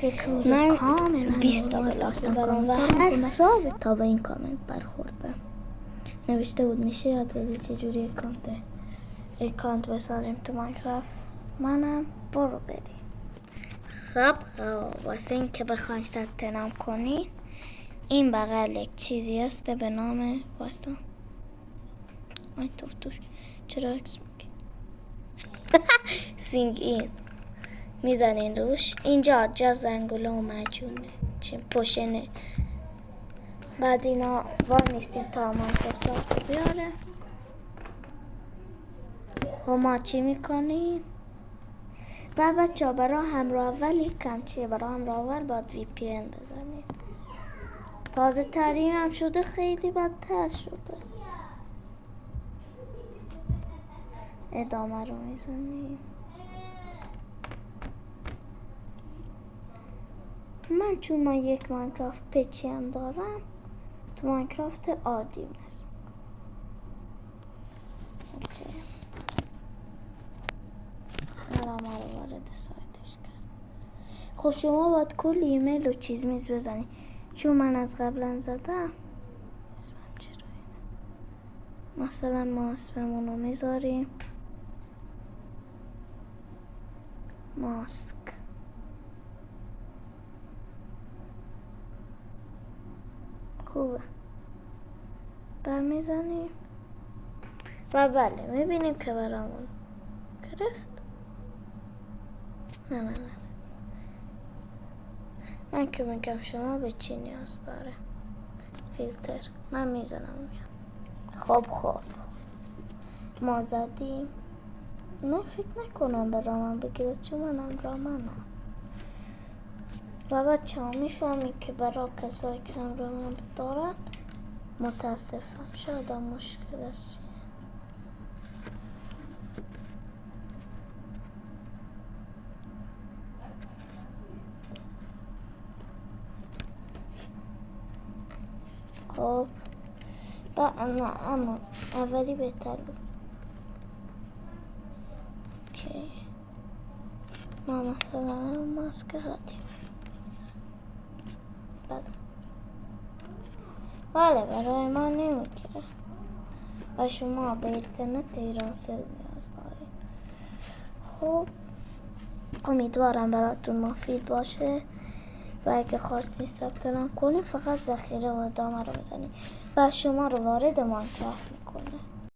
یک روز من کاملا 20 تا بلاک میذارم و هر صبح تا به این کامنت برخوردم. نوشته بود میشه یاد بدی چجوری اکانت بسازیم تو ماینکرافت. منم برو بریم. خب واسه این که بخواین ثبت نام کنی این بغل یک چیزی هست به نام واسه آی توش چرا اکس میگی سینگ این میزنین روش. اینجا جا زنگوله و مجونه چه پوشنه. بعد اینا وای میستیم تا مایکروسافت بیاره. خب ما چی میکنیم؟ و بچه ها برای همراه اول یک کم چیه؟ برای همراه اول باید وی پی این بزنید. تازه تریم هم شده خیلی بدتر شده. ادامه رو میزنیم. من چون ما یک ماینکرافت پچی هم دارم تو ماینکرافت عادی نصب اوکی. الان ما رو وارد سایتش کرد. خب شما باید کل ایمیل و چیز میز بزنی. چون من از قبلا زدم اسمم چرا اینه؟ مثلا ما اسممون رو میذاریم ماسک. خوبه برمیزنیم و بله میبینیم که برامون گرفت. نه من که میگم شما به چی نیاز داره. فیلتر من میزنم میام. خب ما زدیم. نه فکر نکنم به رامن بگیره چون منم رامنم. و بچه ها میفهمی که برای کسایی که هم رامن دارن متاسفم. شاید هم مشکل است چیه. خب اما اولی بهتر بود. اوکی ما مثلا ماسک زدیم. بله برای ما نمیگیره و شما به اینترنت ایران سل نیاز دارید. خب امیدوارم براتون مفید باشه و اگه خواستید ثبت نام کنید فقط ذخیره و ادامه رو بزنید و شما رو وارد ماینکرافت